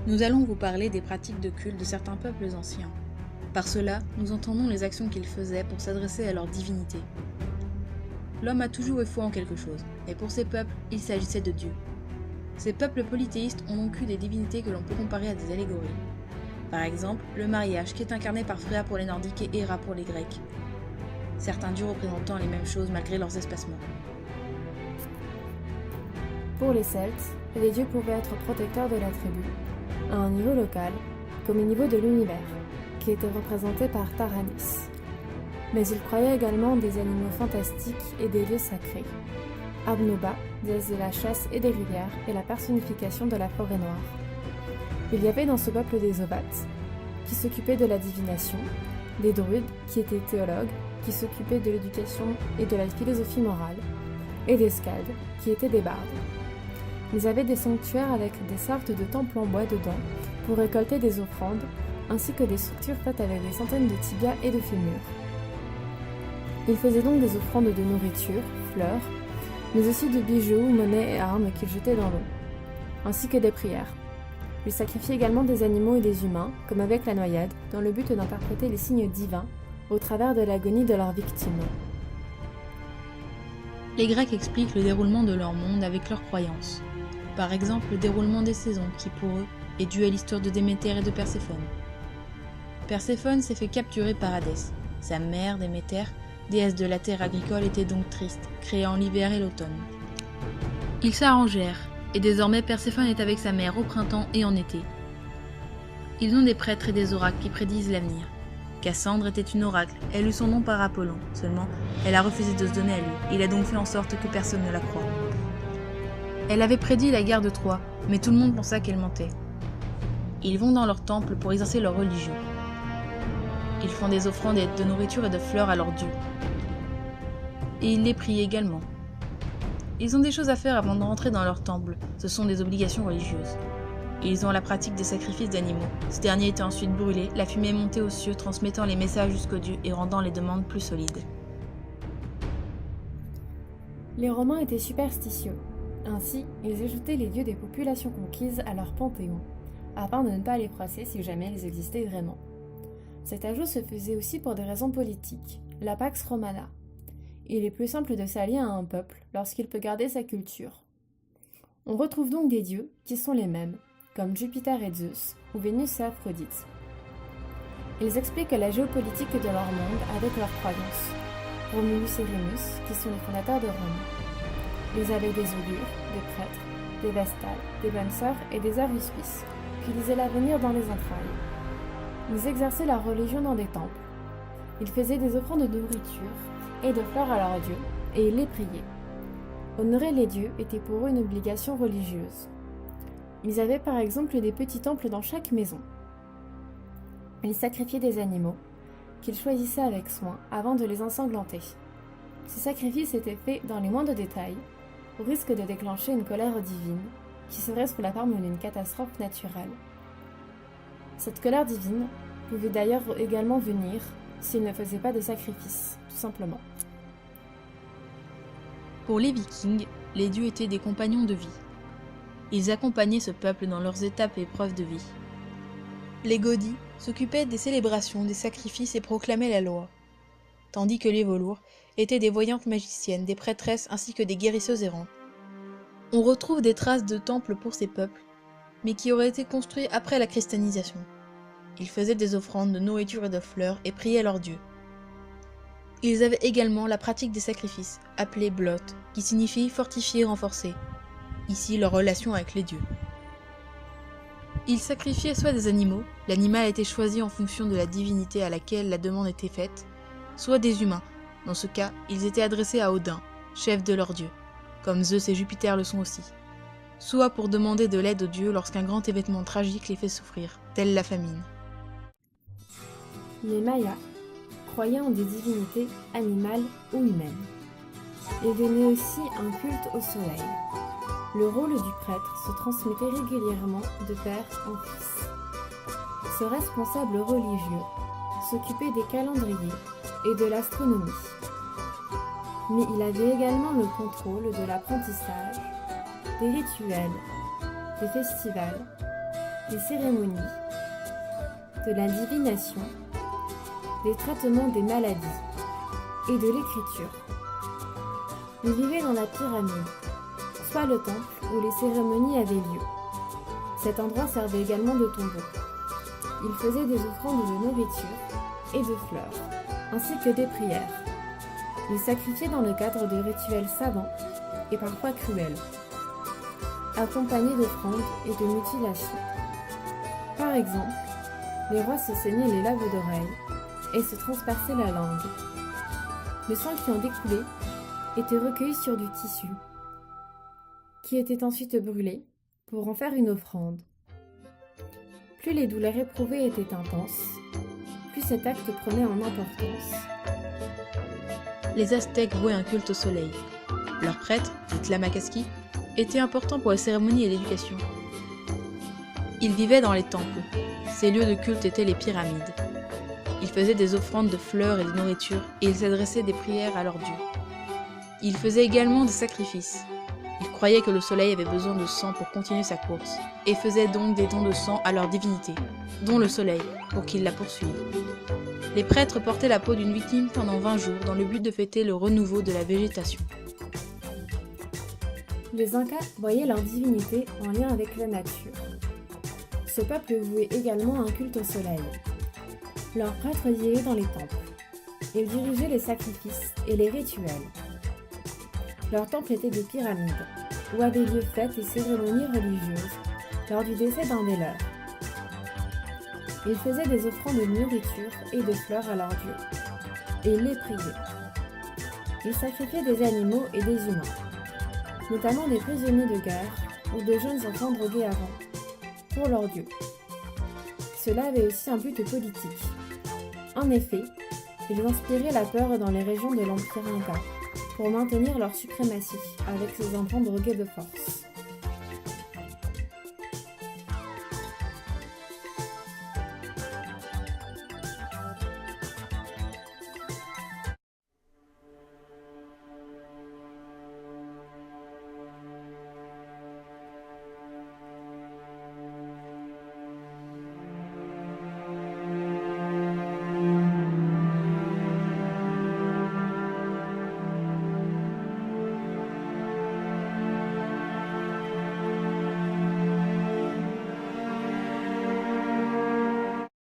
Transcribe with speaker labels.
Speaker 1: Nous allons vous parler des pratiques de culte de certains peuples anciens. Par cela, nous entendons les actions qu'ils faisaient pour s'adresser à leur divinité. L'homme a toujours eu foi en quelque chose, et pour ces peuples, il s'agissait de Dieu. Ces peuples polythéistes ont donc eu des divinités que l'on peut comparer à des allégories. Par exemple, le mariage qui est incarné par Freya pour les Nordiques et Héra pour les Grecs. Certains dieux représentant les mêmes choses malgré leurs espacements.
Speaker 2: Pour les Celtes, les dieux pouvaient être protecteurs de la tribu, à un niveau local, comme au niveau de l'univers, qui était représenté par Taranis. Mais ils croyaient également des animaux fantastiques et des lieux sacrés. Abnoba, déesse de la chasse et des rivières, est la personnification de la forêt noire. Il y avait dans ce peuple des Ovates, qui s'occupaient de la divination, des druides, qui étaient théologues, qui s'occupaient de l'éducation et de la philosophie morale, et des skaldes, qui étaient des bardes. Ils avaient des sanctuaires avec des sortes de temples en bois dedans, pour récolter des offrandes, ainsi que des structures faites avec des centaines de tibias et de fémurs. Ils faisaient donc des offrandes de nourriture, fleurs, mais aussi de bijoux, monnaies et armes qu'ils jetaient dans l'eau, ainsi que des prières. Ils sacrifiaient également des animaux et des humains, comme avec la noyade, dans le but d'interpréter les signes divins au travers de l'agonie de leurs victimes.
Speaker 1: Les Grecs expliquent le déroulement de leur monde avec leurs croyances. Par exemple, le déroulement des saisons, qui pour eux est dû à l'histoire de Déméter et de Perséphone. Perséphone s'est fait capturer par Hadès. Sa mère, Déméter, déesse de la terre agricole, était donc triste, créant l'hiver et l'automne. Ils s'arrangèrent, et désormais Perséphone est avec sa mère au printemps et en été. Ils ont des prêtres et des oracles qui prédisent l'avenir. Cassandre était une oracle, elle eut son nom par Apollon, seulement elle a refusé de se donner à lui, il a donc fait en sorte que personne ne la croie. Elle avait prédit la guerre de Troie, mais tout le monde pensa qu'elle mentait. Ils vont dans leur temple pour exercer leur religion. Ils font des offrandes de nourriture et de fleurs à leurs dieux. Et ils les prient également. Ils ont des choses à faire avant de rentrer dans leur temple, ce sont des obligations religieuses. Ils ont la pratique des sacrifices d'animaux. Ce dernier étaient ensuite brûlés, la fumée montait aux cieux, transmettant les messages jusqu'aux dieux et rendant les demandes plus solides.
Speaker 2: Les Romains étaient superstitieux. Ainsi, ils ajoutaient les dieux des populations conquises à leur panthéon, afin de ne pas les froisser si jamais ils existaient vraiment. Cet ajout se faisait aussi pour des raisons politiques, la Pax Romana. Il est plus simple de s'allier à un peuple lorsqu'il peut garder sa culture. On retrouve donc des dieux qui sont les mêmes, comme Jupiter et Zeus, ou Vénus et Aphrodite. Ils expliquent la géopolitique de leur monde avec leurs croyances. Romulus et Rémus, qui sont les fondateurs de Rome. Ils avaient des augures, des prêtres, des vestales, des bonnes sœurs et des aruspices, qui lisaient l'avenir dans les entrailles. Ils exerçaient leur religion dans des temples. Ils faisaient des offrandes de nourriture et de fleurs à leurs dieux, et ils les priaient. Honorer les dieux était pour eux une obligation religieuse. Ils avaient par exemple des petits temples dans chaque maison. Ils sacrifiaient des animaux, qu'ils choisissaient avec soin avant de les ensanglanter. Ces sacrifices étaient faits dans les moindres détails, au risque de déclencher une colère divine, qui serait sous la forme d'une catastrophe naturelle. Cette colère divine pouvait d'ailleurs également venir s'ils ne faisaient pas de sacrifices, tout simplement.
Speaker 1: Pour les Vikings, les dieux étaient des compagnons de vie. Ils accompagnaient ce peuple dans leurs étapes et épreuves de vie. Les Godis s'occupaient des célébrations, des sacrifices et proclamaient la loi, tandis que les Vaulours étaient des voyantes magiciennes, des prêtresses ainsi que des guérisseuses errantes. On retrouve des traces de temples pour ces peuples, mais qui auraient été construits après la christianisation. Ils faisaient des offrandes de nourriture et de fleurs et priaient leurs dieux. Ils avaient également la pratique des sacrifices, appelés blot, qui signifie fortifier, renforcer. Ici, leur relation avec les dieux. Ils sacrifiaient soit des animaux, l'animal était choisi en fonction de la divinité à laquelle la demande était faite, soit des humains. Dans ce cas, ils étaient adressés à Odin, chef de leurs dieux, comme Zeus et Jupiter le sont aussi. Soit pour demander de l'aide aux dieux lorsqu'un grand événement tragique les fait souffrir, telle la famine.
Speaker 2: Les Mayas croyaient en des divinités animales ou humaines. Ils donnaient aussi un culte au soleil. Le rôle du prêtre se transmettait régulièrement de père en fils. Ce responsable religieux s'occupait des calendriers et de l'astronomie. Mais il avait également le contrôle de l'apprentissage, des rituels, des festivals, des cérémonies, de la divination, des traitements des maladies et de l'écriture. Ils vivaient dans la pyramide, soit le temple où les cérémonies avaient lieu. Cet endroit servait également de tombeau. Ils faisaient des offrandes de nourriture et de fleurs, ainsi que des prières. Ils sacrifiaient dans le cadre de rituels savants et parfois cruels, accompagnés d'offrandes et de mutilations. Par exemple, les rois se saignaient les laves d'oreilles et se transperçaient la langue. Le sang qui en découlait était recueilli sur du tissu, qui était ensuite brûlé pour en faire une offrande. Plus les douleurs éprouvées étaient intenses, plus cet acte prenait en importance.
Speaker 1: Les Aztèques vouaient un culte au soleil. Leurs prêtres, les Tlamakaski, étaient importants pour les cérémonies et l'éducation. Ils vivaient dans les temples. Ces lieux de culte étaient les pyramides. Ils faisaient des offrandes de fleurs et de nourriture et ils adressaient des prières à leurs dieux. Ils faisaient également des sacrifices. Ils croyaient que le soleil avait besoin de sang pour continuer sa course et faisaient donc des dons de sang à leur divinité, dont le soleil, pour qu'il la poursuive. Les prêtres portaient la peau d'une victime pendant 20 jours dans le but de fêter le renouveau de la végétation.
Speaker 2: Les Incas voyaient leur divinité en lien avec la nature. Ce peuple vouait également un culte au soleil. Leurs prêtres vivaient dans les temples. Ils dirigeaient les sacrifices et les rituels. Leurs temples étaient des pyramides, où avaient lieu fêtes et cérémonies religieuses lors du décès d'un des leurs. Ils faisaient des offrandes de nourriture et de fleurs à leurs dieux, et ils les priaient. Ils sacrifiaient des animaux et des humains, notamment des prisonniers de guerre ou de jeunes enfants drogués avant, pour leurs dieux. Cela avait aussi un but politique. En effet, ils inspiraient la peur dans les régions de l'Empire Inca pour maintenir leur suprématie avec ces enfants drogués de force.